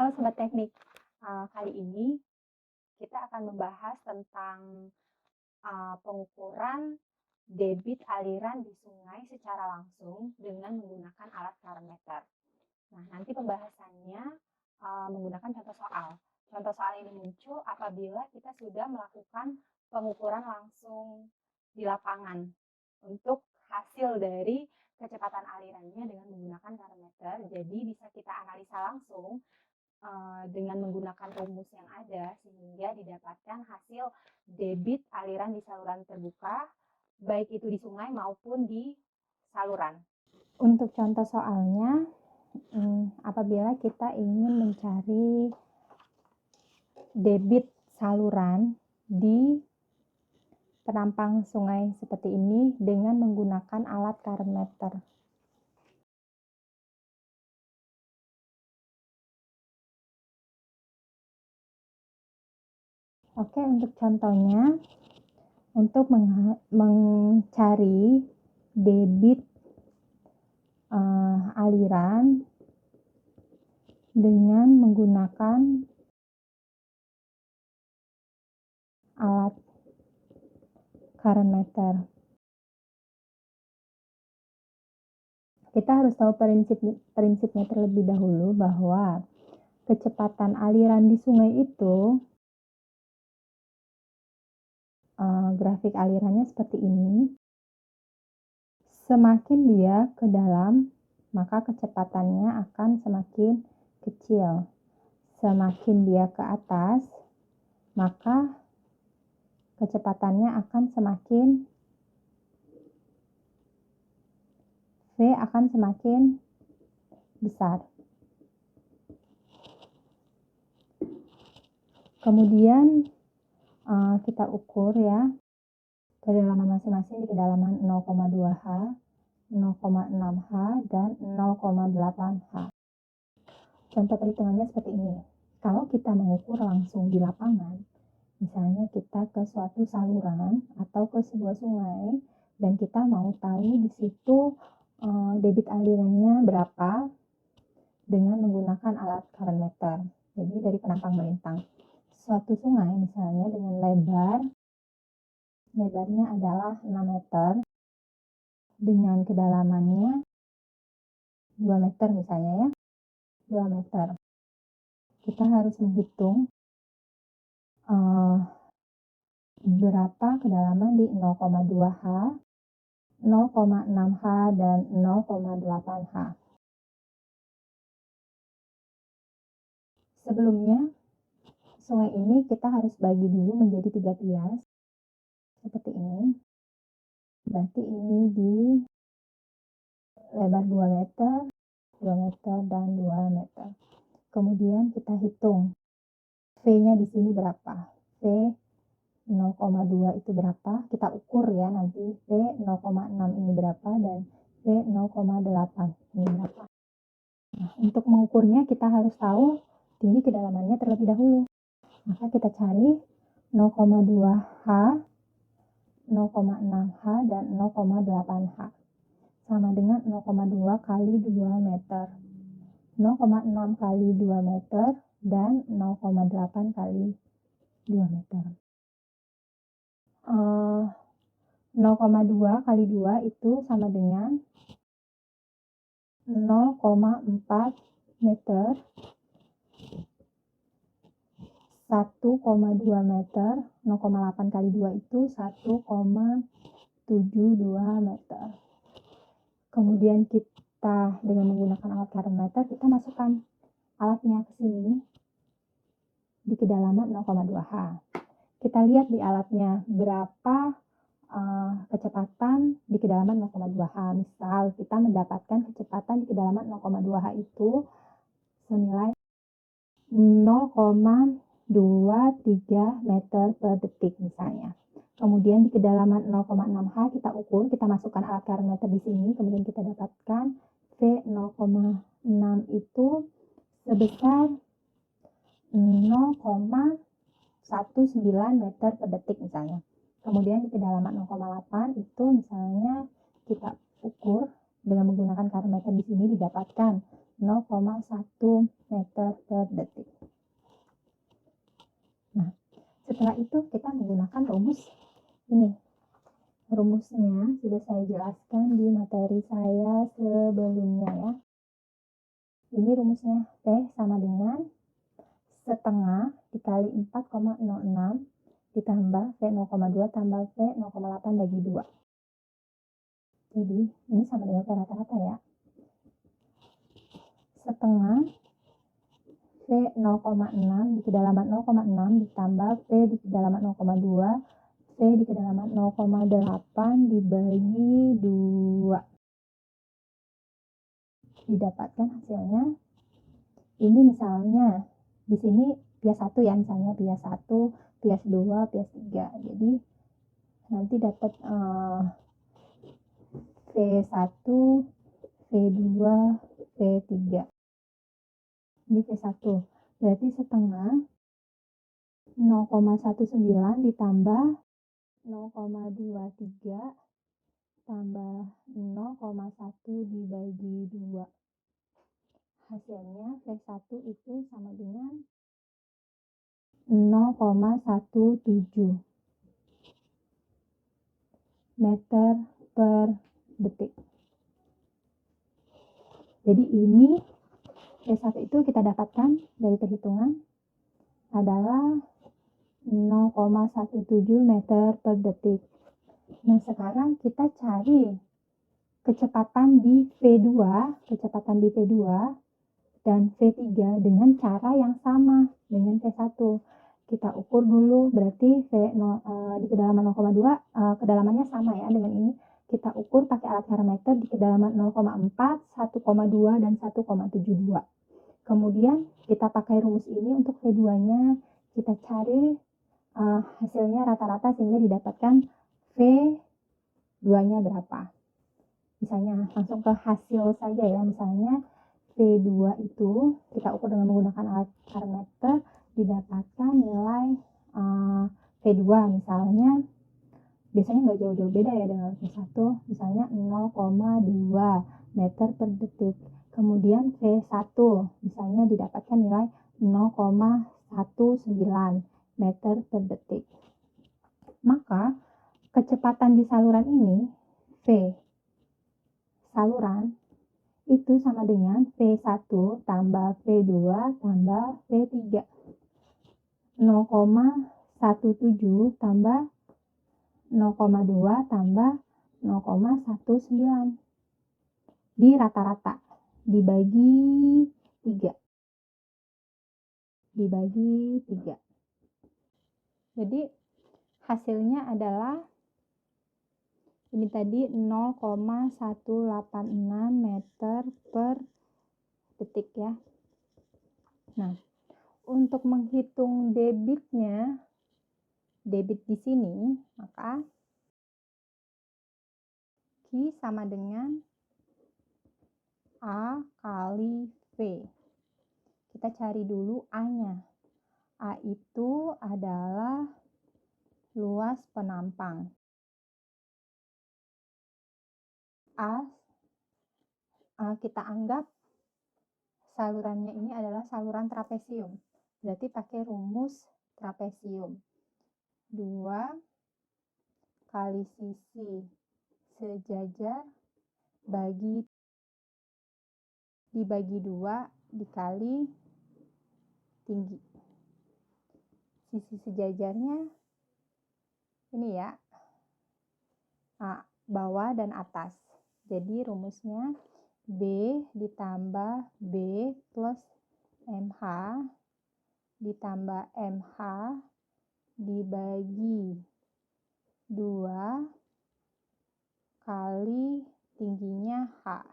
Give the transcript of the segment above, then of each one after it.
Halo Sobat Teknik, kali ini kita akan membahas tentang pengukuran debit aliran di sungai secara langsung dengan menggunakan alat karometer. Nah, nanti pembahasannya menggunakan contoh soal. Contoh soal ini muncul apabila kita sudah melakukan pengukuran langsung di lapangan untuk hasil dari kecepatan alirannya dengan menggunakan karometer. Jadi bisa kita analisa langsung dengan menggunakan rumus yang ada sehingga didapatkan hasil debit aliran di saluran terbuka baik itu di sungai maupun di saluran. Untuk contoh soalnya, apabila kita ingin mencari debit saluran di penampang sungai seperti ini dengan menggunakan alat karometer. Oke, untuk contohnya, untuk mencari debit aliran dengan menggunakan alat karometer. Kita harus tahu prinsipnya terlebih dahulu bahwa kecepatan aliran di sungai itu grafik alirannya seperti ini. Semakin dia ke dalam, maka kecepatannya akan semakin kecil. Semakin dia ke atas, maka kecepatannya akan semakin akan semakin besar. Kemudian kita ukur ya kedalaman masing-masing di kedalaman 0,2 H, 0,6 H, dan 0,8 H. Contoh perhitungannya seperti ini. Kalau kita mengukur langsung di lapangan, misalnya kita ke suatu saluran atau ke sebuah sungai dan kita mau tahu di situ debit alirannya berapa dengan menggunakan alat karometer. Jadi dari penampang melintang. Suatu sungai misalnya dengan lebarnya adalah 6 meter dengan kedalamannya 2 meter misalnya ya. 2 meter. Kita harus menghitung berapa kedalaman di 0,2 H, 0,6 H, dan 0,8 H. Sebelumnya, sungai ini kita harus bagi dulu menjadi 3 tias, seperti ini. Berarti ini di lebar 2 meter, 2 meter, dan 2 meter. Kemudian kita hitung V-nya di sini berapa. V 0,2 itu berapa, kita ukur ya nanti V 0,6 ini berapa dan V 0,8 ini berapa. Nah, untuk mengukurnya kita harus tahu tinggi kedalamannya terlebih dahulu. Maka kita cari 0,2 H, 0,6 H, dan 0,8 H. Sama dengan 0,2 kali 2 meter. 0,6 kali 2 meter dan 0,8 kali 2 meter. 0,2 kali 2 itu sama dengan 0,4 meter, 1,2 meter, 0,8 kali 2 itu 1,72 meter. Kemudian kita dengan menggunakan alat karometer, kita masukkan alatnya ke sini di kedalaman 0,2 H. Kita lihat di alatnya berapa kecepatan di kedalaman 0,2 H. Misal kita mendapatkan kecepatan di kedalaman 0,2 H itu senilai 0,23 meter per detik misalnya. Kemudian di kedalaman 0,6 H kita ukur, kita masukkan alat karometer di sini, kemudian kita dapatkan V 0,6 itu sebesar 0,19 meter per detik misalnya. Kemudian di kedalaman 0,8 itu misalnya kita ukur dengan menggunakan karometer di sini didapatkan 0,1 meter per detik. Nah, setelah itu kita menggunakan rumus ini. Rumusnya sudah saya jelaskan di materi saya sebelumnya ya. Ini rumusnya, P sama dengan setengah dikali 4,06 ditambah V0,2 tambah V0,8 bagi 2. Jadi ini sama dengan V rata-rata ya. Setengah V0,6 di kedalaman 0,6 ditambah V di kedalaman 0,2 V di kedalaman 0,8 dibagi 2. Didapatkan hasilnya. Ini misalnya di sini bias 1 ya, misalnya bias 1, bias 2, bias 3. Jadi nanti dapat V1, V2, V3. Ini V1. Berarti setengah 0,19 ditambah 0,23 tambah 0,1 dibagi 2. Hasilnya V1 itu sama dengan 0,17 meter per detik. Jadi ini V1 itu kita dapatkan dari perhitungan adalah 0,17 meter per detik. Nah, sekarang kita cari kecepatan di V2 dan V3 dengan cara yang sama dengan V1. Kita ukur dulu, berarti di kedalaman 0,2 kedalamannya sama ya dengan ini. Kita ukur pakai alat barometer di kedalaman 0,4, 1,2 dan 1,72. Kemudian kita pakai rumus ini untuk V2-nya, kita cari hasilnya rata-rata sehingga didapatkan V2-nya berapa. Misalnya langsung ke hasil saja ya, misalnya V2 itu kita ukur dengan menggunakan alat barometer, didapatkan nilai V2 misalnya, biasanya nggak jauh-jauh beda ya dengan V1, misalnya 0,2 meter per detik. Kemudian V1 misalnya didapatkan nilai 0,19 meter per detik. Maka kecepatan di saluran ini, V saluran, itu sama dengan V1 tambah V2 tambah V3. 0,17 tambah 0,2 tambah 0,19 di rata-rata dibagi 3. Jadi hasilnya adalah ini tadi 0,186 meter per detik ya. Nah, untuk menghitung debitnya, debit di sini, maka Q sama dengan A kali V. Kita cari dulu A-nya. A itu adalah luas penampang. Kita anggap salurannya ini adalah saluran trapesium. Berarti pakai rumus trapesium. 2 kali sisi sejajar dibagi 2 dikali tinggi. Sisi sejajarnya ini ya, bawah dan atas. Jadi rumusnya B ditambah B plus MH ditambah MH dibagi 2 kali tingginya H.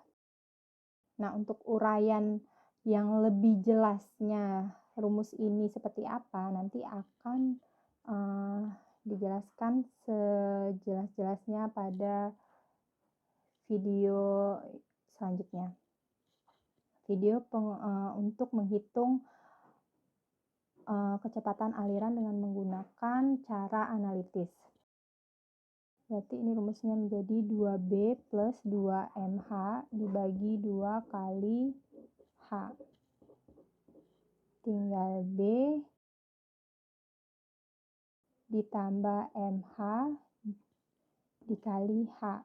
Nah, untuk uraian yang lebih jelasnya rumus ini seperti apa, nanti akan dijelaskan sejelas-jelasnya pada video selanjutnya. Video untuk menghitung kecepatan aliran dengan menggunakan cara analitis. Berarti ini rumusnya menjadi 2B plus 2MH dibagi 2 kali H H. Tinggal B ditambah MH dikali H.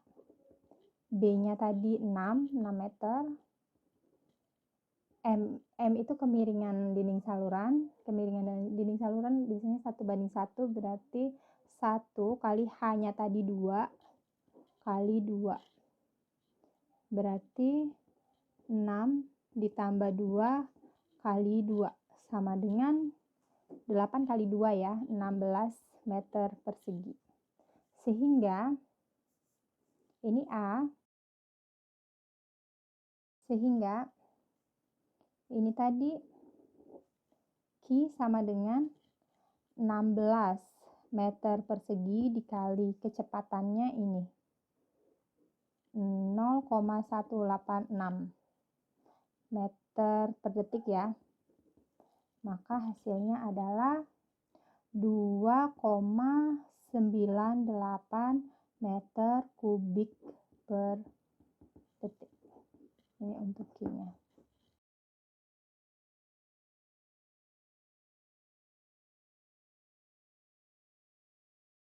B-nya tadi 6 meter. M itu kemiringan dinding saluran. Kemiringan dinding saluran biasanya 1:1, berarti 1 kali H-nya tadi 2 kali 2. Berarti 6 ditambah 2 kali 2 sama dengan 8 kali 2 ya, 16 meter persegi. Sehingga ini A. Sehingga ini tadi Q sama dengan 16 meter persegi dikali kecepatannya ini 0,186 meter per detik ya. Maka hasilnya adalah 2,98 meter kubik per detik. Ini untuk Q-nya.